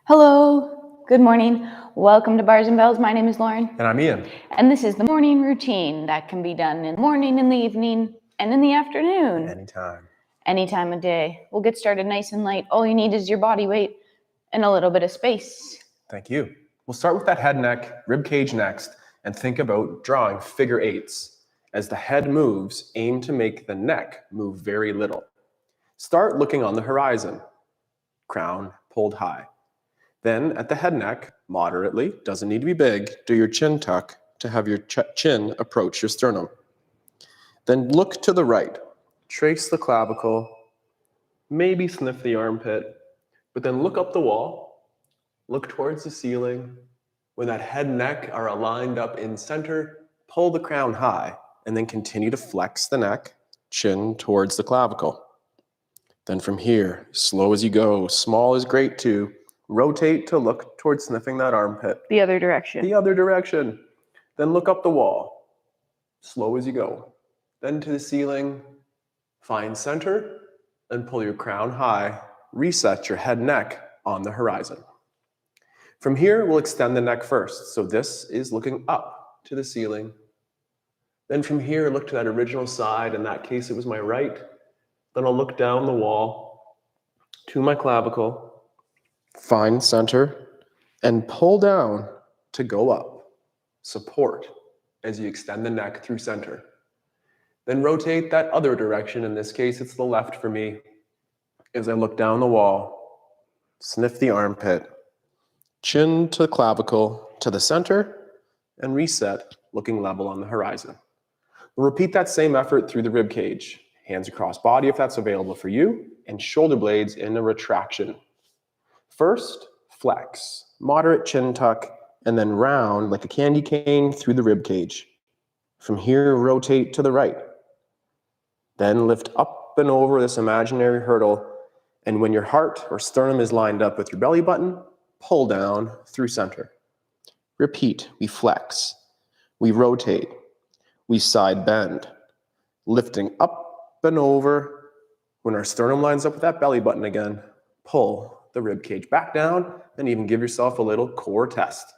Hello, good morning. Welcome to Bars and Bells. My name is Lauren. And I'm Ian. And this is the morning routine that can be done in the morning, in the evening, and in the afternoon. Anytime. Any time of day. We'll get started nice and light. All you need is your body weight and a little bit of space. Thank you. We'll start with that head, neck, rib cage next, and think about drawing figure eights. As the head moves, aim to make the neck move very little. Start looking on the horizon. Crown pulled high. Then at the head neck, moderately, doesn't need to be big, do your chin tuck to have your chin approach your sternum. Then look to the right. Trace the clavicle, maybe sniff the armpit, but then look up the wall, look towards the ceiling. When that head and neck are aligned up in center, pull the crown high, and then continue to flex the neck, chin towards the clavicle. Then from here, slow as you go, small is great too. Rotate to look towards sniffing that armpit. The other direction. The other direction. Then look up the wall. Slow as you go. Then to the ceiling. Find center and pull your crown high. Reset your head neck on the horizon. From here, we'll extend the neck first. So this is looking up to the ceiling. Then from here, look to that original side. In that case, it was my right. Then I'll look down the wall to my clavicle. Find center and pull down to go up. Support as you extend the neck through center. Then rotate that other direction. In this case, it's the left for me. As I look down the wall, sniff the armpit, chin to clavicle to the center, and reset, looking level on the horizon. We'll repeat that same effort through the rib cage. Hands across body if that's available for you, and shoulder blades in a retraction. First, flex, moderate chin tuck, and then round like a candy cane through the rib cage. From here, rotate to the right. Then lift up and over this imaginary hurdle, and when your heart or sternum is lined up with your belly button, pull down through center. Repeat, we flex, we rotate, we side bend, lifting up and over. When our sternum lines up with that belly button again, pull the rib cage back down, and even give yourself a little core test.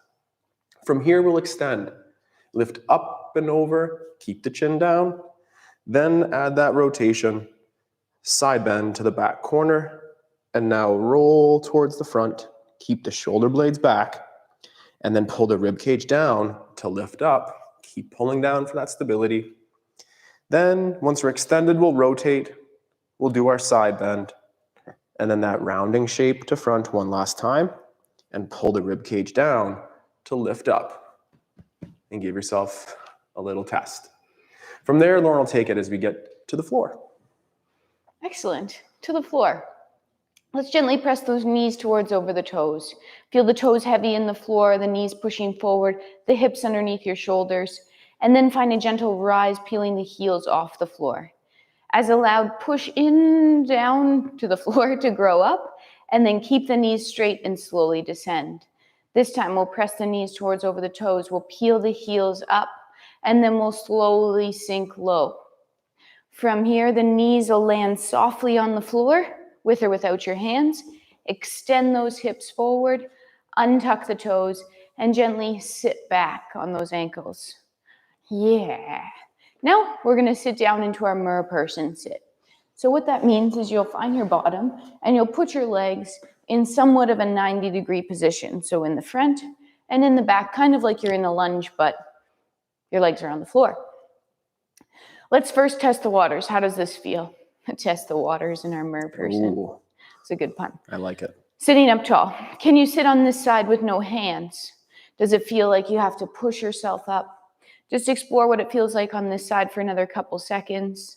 From here, we'll extend. Lift up and over, keep the chin down, then add that rotation, side bend to the back corner, and now roll towards the front, keep the shoulder blades back, and then pull the rib cage down to lift up, keep pulling down for that stability. Then, once we're extended, we'll rotate, we'll do our side bend, and then that rounding shape to front one last time, and pull the rib cage down to lift up, and give yourself a little test. From there, Lauren will take it as we get to the floor. Excellent. To the floor. Let's gently press those knees towards over the toes. Feel the toes heavy in the floor, the knees pushing forward, the hips underneath your shoulders, and then find a gentle rise, peeling the heels off the floor. As a loud push in, down to the floor to grow up, and then keep the knees straight and slowly descend. This time we'll press the knees towards over the toes, we'll peel the heels up, and then we'll slowly sink low. From here, the knees will land softly on the floor, with or without your hands. Extend those hips forward, untuck the toes, and gently sit back on those ankles. Yeah. Now we're going to sit down into our mirror person sit. So what that means is you'll find your bottom and you'll put your legs in somewhat of a 90-degree position. So in the front and in the back, kind of like you're in a lunge, but your legs are on the floor. Let's first test the waters. How does this feel? Test the waters in our mirror person. Ooh, it's a good pun. I like it. Sitting up tall. Can you sit on this side with no hands? Does it feel like you have to push yourself up? Just explore what it feels like on this side for another couple seconds.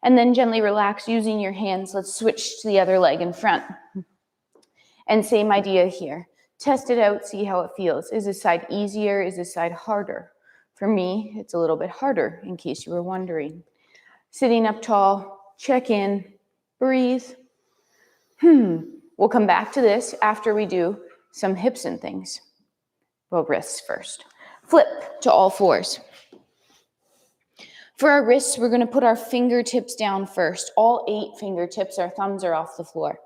And then gently relax using your hands. Let's switch to the other leg in front. And same idea here. Test it out, see how it feels. Is this side easier? Is this side harder? For me, it's a little bit harder, in case you were wondering. Sitting up tall, check in, breathe. We'll come back to this after we do some hips and things. Well, wrists first. Flip to all fours. For our wrists, we're going to put our fingertips down first. All 8 fingertips, our thumbs are off the floor.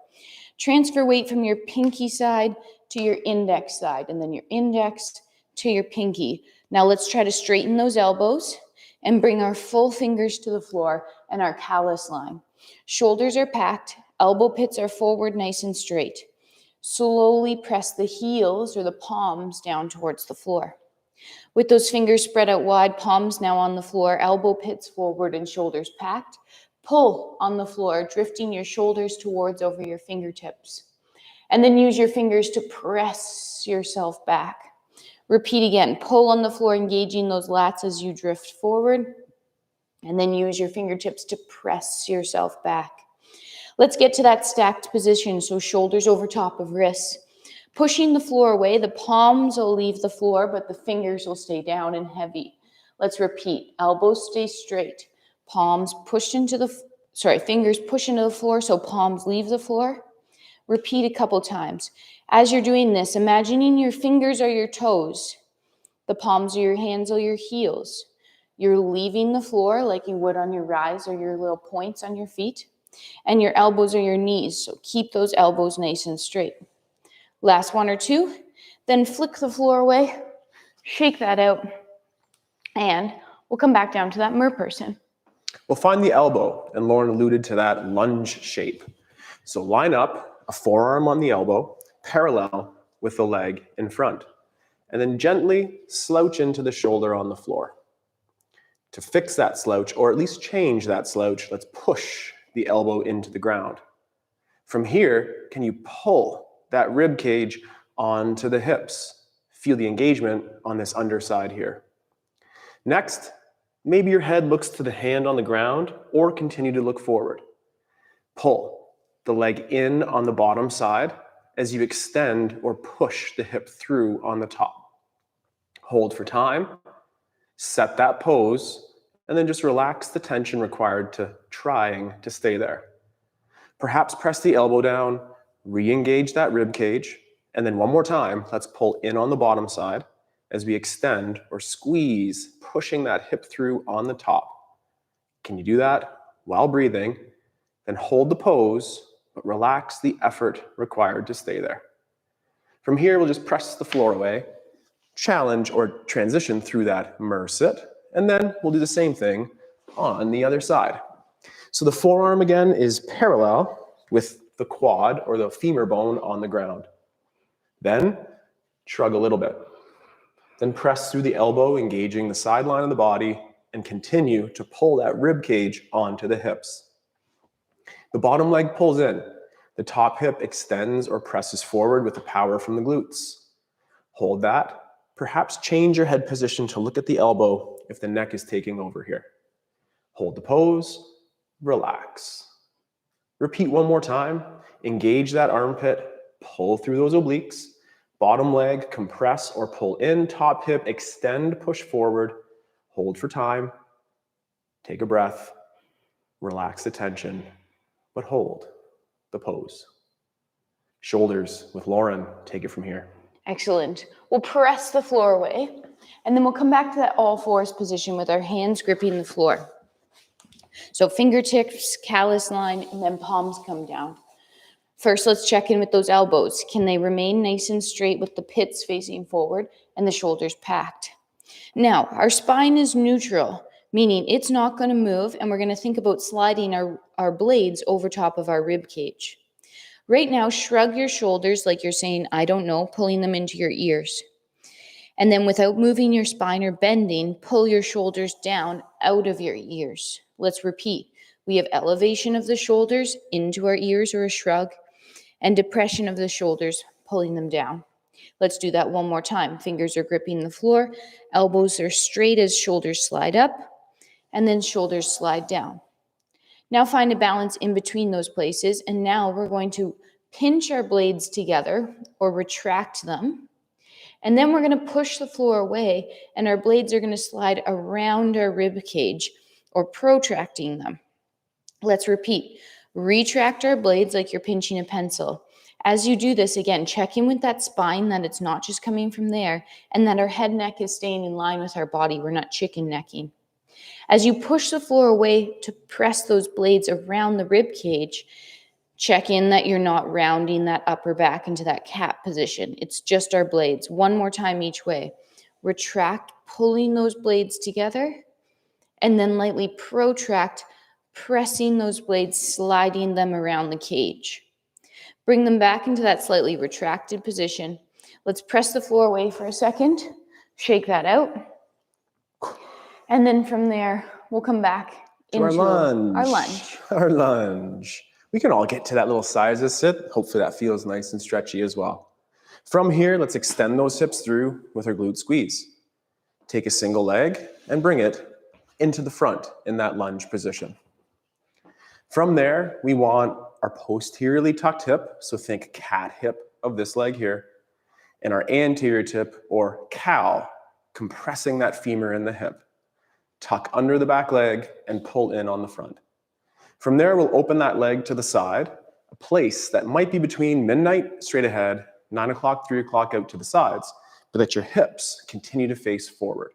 Transfer weight from your pinky side to your index side, and then your index to your pinky. Now let's try to straighten those elbows and bring our full fingers to the floor and our callus line. Shoulders are packed, elbow pits are forward nice and straight. Slowly press the heels or the palms down towards the floor. With those fingers spread out wide, palms now on the floor, elbow pits forward and shoulders packed. Pull on the floor, drifting your shoulders towards over your fingertips. And then use your fingers to press yourself back. Repeat again. Pull on the floor, engaging those lats as you drift forward. And then use your fingertips to press yourself back. Let's get to that stacked position, so shoulders over top of wrists. Pushing the floor away, the palms will leave the floor, but the fingers will stay down and heavy. Let's repeat. Elbows stay straight. Palms pushed into the, fingers push into the floor, so palms leave the floor. Repeat a couple times. As you're doing this, imagining your fingers are your toes. The palms of your hands are your heels. You're leaving the floor like you would on your rise or your little points on your feet. And your elbows are your knees, so keep those elbows nice and straight. Last one or two, then flick the floor away, shake that out, and we'll come back down to that mer person. We'll find the elbow, and Lauren alluded to that lunge shape. So line up, a forearm on the elbow, parallel with the leg in front, and then gently slouch into the shoulder on the floor. To fix that slouch, or at least change that slouch, let's push the elbow into the ground. From here, can you pull that rib cage onto the hips? Feel the engagement on this underside here. Next, maybe your head looks to the hand on the ground or continue to look forward. Pull the leg in on the bottom side as you extend or push the hip through on the top. Hold for time, set that pose, and then just relax the tension required to trying to stay there. Perhaps press the elbow down, re-engage that rib cage, and then one more time, let's pull in on the bottom side as we extend or squeeze, pushing that hip through on the top. Can you do that while breathing? Then hold the pose, but relax the effort required to stay there. From here, we'll just press the floor away, challenge or transition through that mer sit, and then we'll do the same thing on the other side. So the forearm again is parallel with the quad or the femur bone on the ground. Then shrug a little bit. Then press through the elbow, engaging the sideline of the body, and continue to pull that rib cage onto the hips. The bottom leg pulls in. The top hip extends or presses forward with the power from the glutes. Hold that. Perhaps change your head position to look at the elbow if the neck is taking over here. Hold the pose, relax. Repeat one more time. Engage that armpit, pull through those obliques. Bottom leg, compress or pull in. Top hip, extend, push forward. Hold for time. Take a breath. Relax the tension, but hold the pose. Shoulders with Lauren. Take it from here. Excellent. We'll press the floor away, and then we'll come back to that all fours position with our hands gripping the floor. So fingertips, callus line, and then palms come down. First, let's check in with those elbows. Can they remain nice and straight with the pits facing forward and the shoulders packed? Now, our spine is neutral, meaning it's not going to move, and we're going to think about sliding our blades over top of our rib cage. Right now, shrug your shoulders like you're saying, I don't know, pulling them into your ears. And then without moving your spine or bending, pull your shoulders down out of your ears. Let's repeat. We have elevation of the shoulders into our ears or a shrug, and depression of the shoulders, pulling them down. Let's do that one more time. Fingers are gripping the floor, elbows are straight as shoulders slide up, and then shoulders slide down. Now find a balance in between those places, and now we're going to pinch our blades together or retract them. And then we're going to push the floor away, and our blades are going to slide around our rib cage or protracting them. Let's repeat. Retract our blades like you're pinching a pencil. As you do this, again, check in with that spine, that it's not just coming from there, and that our head neck is staying in line with our body. We're not chicken necking. As you push the floor away to press those blades around the rib cage, Check in that you're not rounding that upper back into that cat position. It's just our blades. One more time each way. Retract, pulling those blades together, and then lightly protract, pressing those blades, sliding them around the cage. Bring them back into that slightly retracted position. Let's press the floor away for a second, shake that out, and then from there, we'll come back to into our lunge. Our lunge. Our lunge. We can all get to that little size of sit. Hopefully that feels nice and stretchy as well. From here, let's extend those hips through with our glute squeeze. Take a single leg and bring it into the front in that lunge position. From there, we want our posteriorly tucked hip, so think cat hip of this leg here, and our anterior tip, or cow, compressing that femur in the hip. Tuck under the back leg and pull in on the front. From there, we'll open that leg to the side, a place that might be between midnight, straight ahead, 9 o'clock, 3 o'clock out to the sides, but that your hips continue to face forward.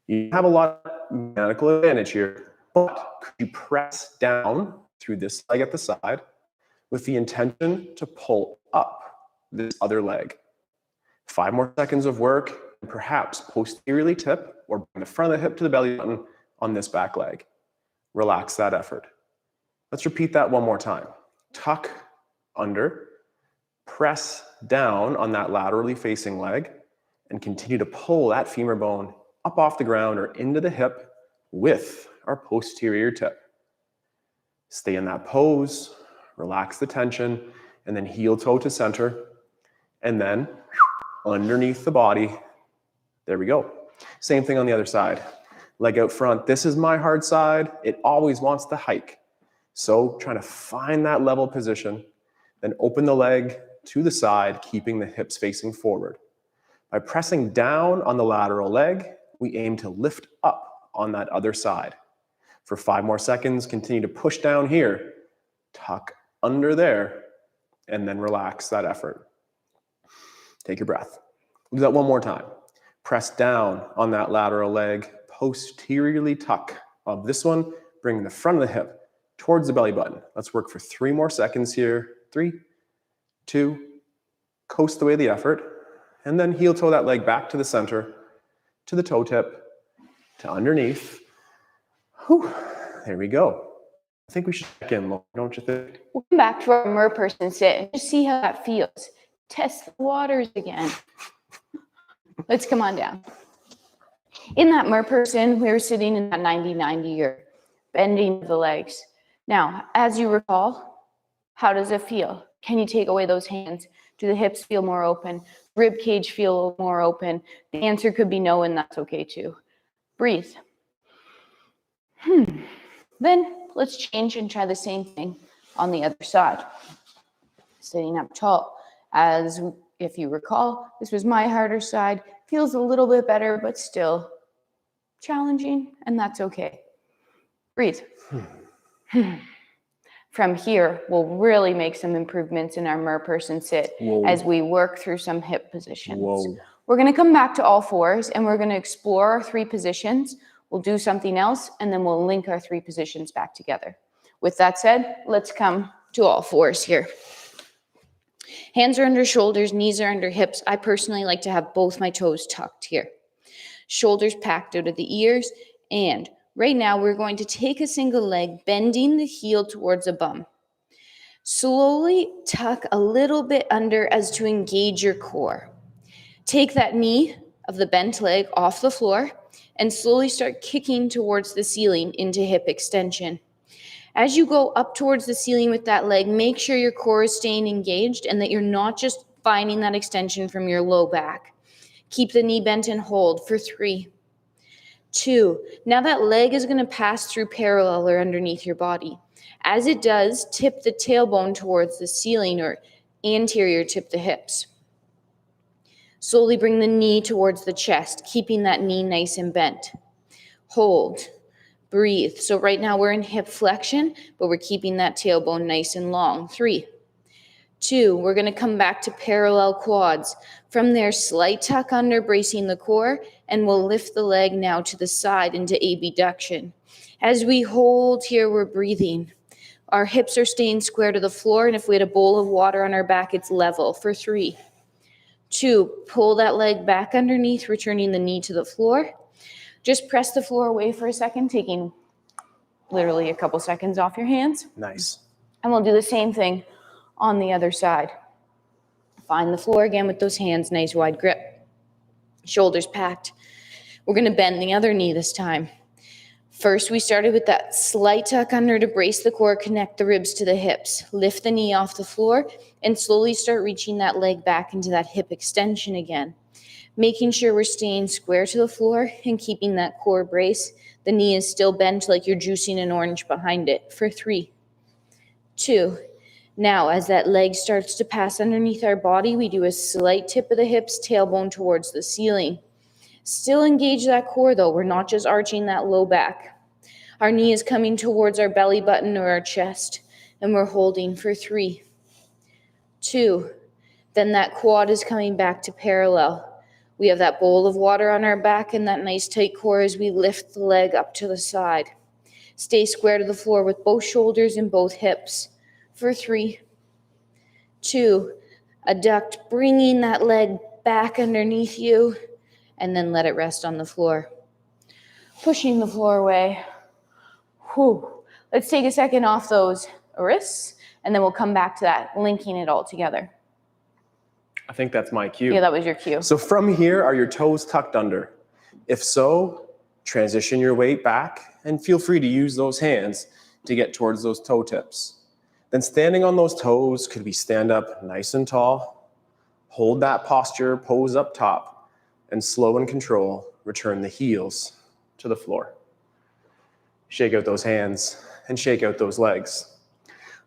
You have a lot of mechanical advantage here, but could you press down through this leg at the side with the intention to pull up this other leg? 5 more seconds of work, and perhaps posteriorly tip or bring the front of the hip to the belly button on this back leg. Relax that effort. Let's repeat that one more time. Tuck under, press down on that laterally facing leg, and continue to pull that femur bone up off the ground or into the hip with our posterior tip. Stay in that pose, relax the tension, and then heel toe to center, and then underneath the body. There we go. Same thing on the other side. Leg out front. This is my hard side. It always wants to hike. So trying to find that level position, then open the leg to the side, keeping the hips facing forward. By pressing down on the lateral leg, we aim to lift up on that other side. For 5 more seconds, continue to push down here, tuck under there, and then relax that effort. Take your breath. We'll do that one more time. Press down on that lateral leg, posteriorly tuck of this one, bring the front of the hip towards the belly button. Let's work for 3 more seconds here. 3, 2, coast away the effort, and then heel toe that leg back to the center, to the toe tip, to underneath. Whew, there we go. I think we should check in, Lauren, don't you think? We'll come back to our merperson sit and just see how that feels. Test the waters again. Let's come on down. In that merperson, we were sitting in that 90-90 or bending the legs. Now, as you recall, how does it feel? Can you take away those hands? Do the hips feel more open? Rib cage feel more open? The answer could be no, and that's okay too. Breathe. Then let's change and try the same thing on the other side. Sitting up tall. As if you recall, this was my harder side. Feels a little bit better, but still challenging, and that's okay. Breathe. From here, we'll really make some improvements in our merperson sit as we work through some hip positions. We're going to come back to all fours, and we're going to explore our 3 positions. We'll do something else, and then we'll link our 3 positions back together. With that said, let's come to all fours here. Hands are under shoulders, knees are under hips. I personally like to have both my toes tucked here. Shoulders packed out of the ears, and right now we're going to take a single leg, bending the heel towards a bum. Slowly tuck a little bit under as to engage your core. Take that knee of the bent leg off the floor and slowly start kicking towards the ceiling into hip extension. As you go up towards the ceiling with that leg, make sure your core is staying engaged and that you're not just finding that extension from your low back. Keep the knee bent and hold for 3, 2. Now that leg is going to pass through parallel or underneath your body. As it does, tip the tailbone towards the ceiling or anterior tip the hips. Slowly bring the knee towards the chest, keeping that knee nice and bent. Hold. Breathe. So right now we're in hip flexion, but we're keeping that tailbone nice and long. 3, 2. We're going to come back to parallel quads. From there, slight tuck under, bracing the core, and we'll lift the leg now to the side into abduction. As we hold here, we're breathing. Our hips are staying square to the floor, and if we had a bowl of water on our back, it's level. For 3, 2, pull that leg back underneath, returning the knee to the floor. Just press the floor away for a second, taking literally a couple seconds off your hands. Nice. And we'll do the same thing on the other side. Find the floor again with those hands, nice wide grip. Shoulders packed. We're going to bend the other knee this time. First, we started with that slight tuck under to brace the core, connect the ribs to the hips. Lift the knee off the floor and slowly start reaching that leg back into that hip extension again. Making sure we're staying square to the floor and keeping that core brace. The knee is still bent like you're juicing an orange behind it. For 3, 2. Now, as that leg starts to pass underneath our body, we do a slight tip of the hips, tailbone towards the ceiling. Still engage that core though. We're not just arching that low back. Our knee is coming towards our belly button or our chest, and we're holding for 3, 2. Then that quad is coming back to parallel. We have that bowl of water on our back and that nice tight core as we lift the leg up to the side. Stay square to the floor with both shoulders and both hips. For 3, 2, adduct, bringing that leg back underneath you, and then let it rest on the floor. Pushing the floor away. Whew. Let's take a second off those wrists, and then we'll come back to that, linking it all together. I think that's my cue. Yeah, that was your cue. So from here, are your toes tucked under? If so, transition your weight back and feel free to use those hands to get towards those toe tips. Then standing on those toes, could we stand up nice and tall, hold that posture, pose up top, and slow and control, return the heels to the floor. Shake out those hands and shake out those legs.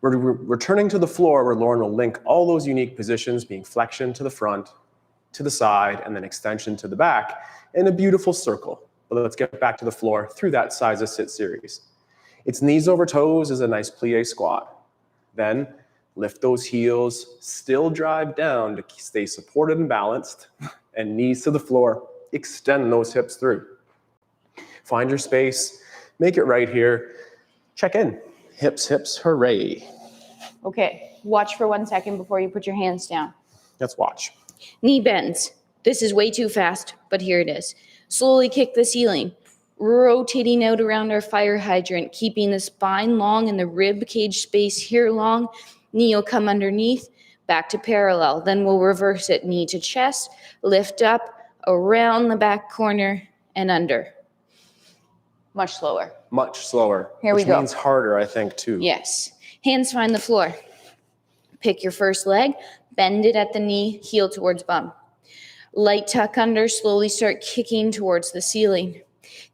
We're returning to the floor where Lauren will link all those unique positions, being flexion to the front, to the side, and then extension to the back in a beautiful circle. But let's get back to the floor through that size of sit series. It's knees over toes is a nice plie squat. Then lift those heels, still drive down to stay supported and balanced, and knees to the floor, extend those hips through. Find your space, make it right here. Check in. Hips, hips, hooray. Okay, watch for 1 second before you put your hands down. Let's watch. Knee bends. This is way too fast, but here it is. Slowly kick the ceiling, rotating out around our fire hydrant, keeping the spine long and the rib cage space here long. Knee will come underneath, back to parallel. Then we'll reverse it, knee to chest, lift up, around the back corner, and under. Much slower. Much slower. Here we go. Which means harder, I think, too. Yes. Hands find the floor. Pick your first leg, bend it at the knee, heel towards bum. Light tuck under, slowly start kicking towards the ceiling.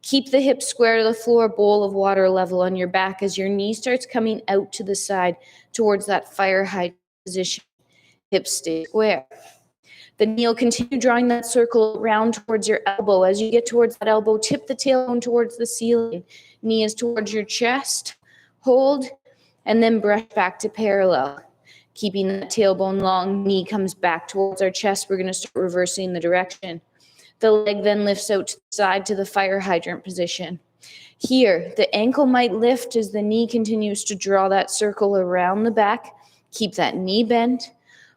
Keep the hips square to the floor, bowl of water level on your back as your knee starts coming out to the side towards that fire hydrant position. Hips stay square. The knee will continue drawing that circle around towards your elbow. As you get towards that elbow, tip the tailbone towards the ceiling. Knee is towards your chest. Hold, and then brush back to parallel. Keeping that tailbone long, knee comes back towards our chest. We're going to start reversing the direction. The leg then lifts out to the side to the fire hydrant position. Here, the ankle might lift as the knee continues to draw that circle around the back. Keep that knee bent.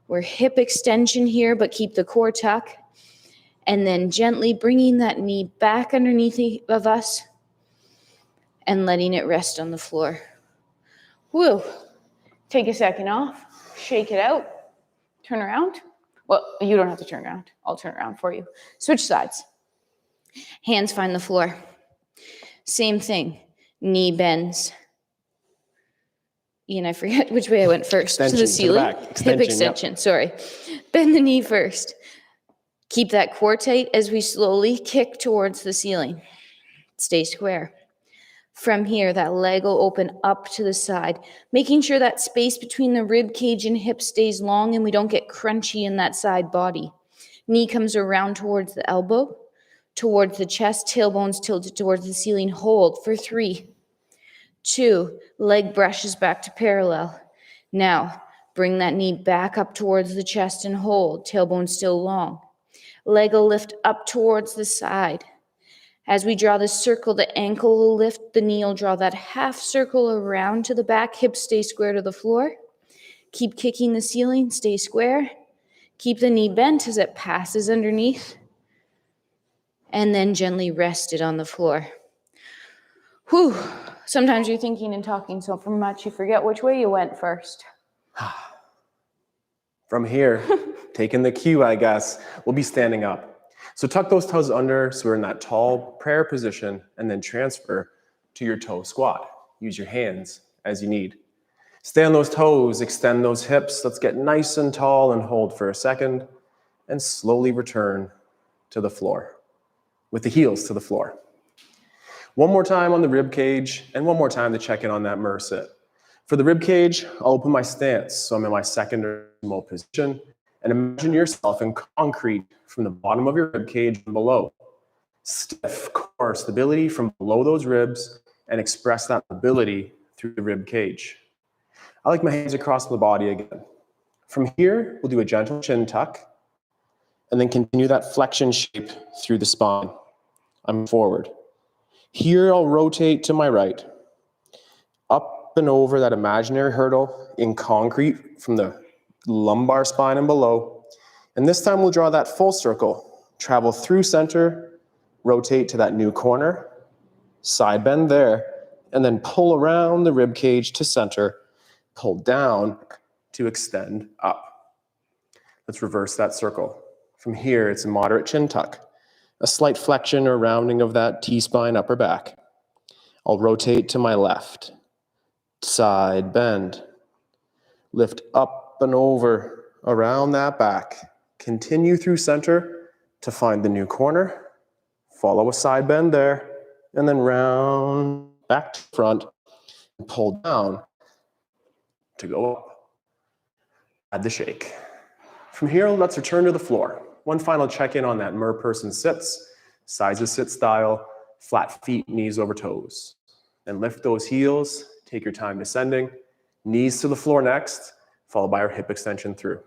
We're hip extension here, but keep the core tuck. And then gently bringing that knee back underneath of us and letting it rest on the floor. Woo. Take a second off. Shake it out. Turn around. Well, you don't have to turn around. I'll turn around for you. Switch sides. Hands find the floor. Same thing. Knee bends. Ian, I forget which way I went first. Extension, to the ceiling. to the back. Extension, Hip extension, sorry. Bend the knee first. Keep that core tight as we slowly kick towards the ceiling. Stay square. From here, that leg will open up to the side, making sure that space between the rib cage and hip stays long and we don't get crunchy in that side body. Knee comes around towards the elbow, towards the chest, tailbones tilted towards the ceiling. Hold for 3, 2, leg brushes back to parallel. Now, bring that knee back up towards the chest and hold, tailbone still long. Leg will lift up towards the side. As we draw this circle, the ankle will lift, the knee will draw that half circle around to the back, hips stay square to the floor. Keep kicking the ceiling, stay square. Keep the knee bent as it passes underneath. And then gently rest it on the floor. Whew. Sometimes you're thinking and talking so much you forget which way you went first. From here, taking the cue, I guess, we'll be standing up. So tuck those toes under so we're in that tall prayer position, and then transfer to your toe squat. Use your hands as you need. Stay on those toes, extend those hips. Let's get nice and tall and hold for a second, and slowly return to the floor with the heels to the floor. One more time on the rib cage, and one more time to check in on that Mur sit. For the rib cage, I'll open my stance, so I'm in my second or remote position, and imagine yourself in concrete from the bottom of your rib cage and below. Stiff core stability from below those ribs, and express that mobility through the rib cage. I like my hands across the body again. From here, we'll do a gentle chin tuck, and then continue that flexion shape through the spine. I'm forward. Here, I'll rotate to my right, up and over that imaginary hurdle in concrete from the lumbar spine and below. And this time we'll draw that full circle, travel through center, rotate to that new corner, side bend there, and then pull around the rib cage to center, pull down to extend up. Let's reverse that circle. From here, it's a moderate chin tuck, a slight flexion or rounding of that T-spine upper back. I'll rotate to my left, side bend, lift up and over around that back. Continue through center to find the new corner, follow a side bend there, and then round back to front and pull down to go up. Add the shake. From here, let's return to the floor. One final check-in on that Mur person sits, sides of sit style, flat feet, knees over toes. And lift those heels, take your time descending, knees to the floor next, followed by our hip extension through.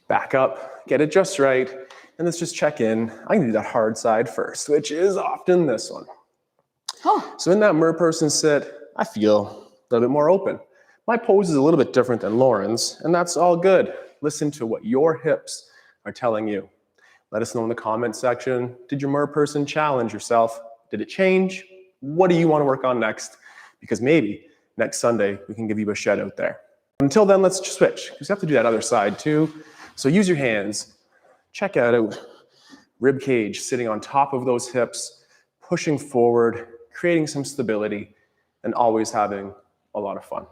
Back up, get it just right, and let's just check in. I'm gonna do that hard side first, which is often this one. Oh. So in that Mur person sit, I feel a little bit more open. My pose is a little bit different than Lauren's, and that's all good. Listen to what your hips are telling you. Let us know in the comment section, did your Mur person challenge yourself? Did it change? What do you want to work on next? Because maybe next Sunday we can give you a shed out there. Until then, let's switch. You have to do that other side too. So use your hands. Check out rib cage sitting on top of those hips, pushing forward, creating some stability, and always having a lot of fun.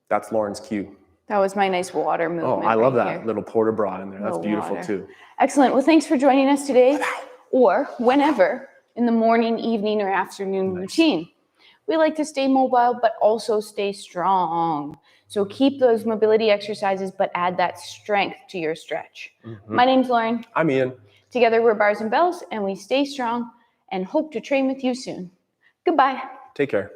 That's Lauren's cue. That was my nice water movement. Oh, I love right that here. little porta bra in there. That's beautiful Water. too. Excellent. Well, thanks for joining us today, or whenever in the morning, evening, or afternoon routine. We like to stay mobile, but also stay strong. So keep those mobility exercises, but add that strength to your stretch. My name's Lauren. I'm Ian. Together we're Bars and Bells, and we stay strong and hope to train with you soon. Goodbye. Take care.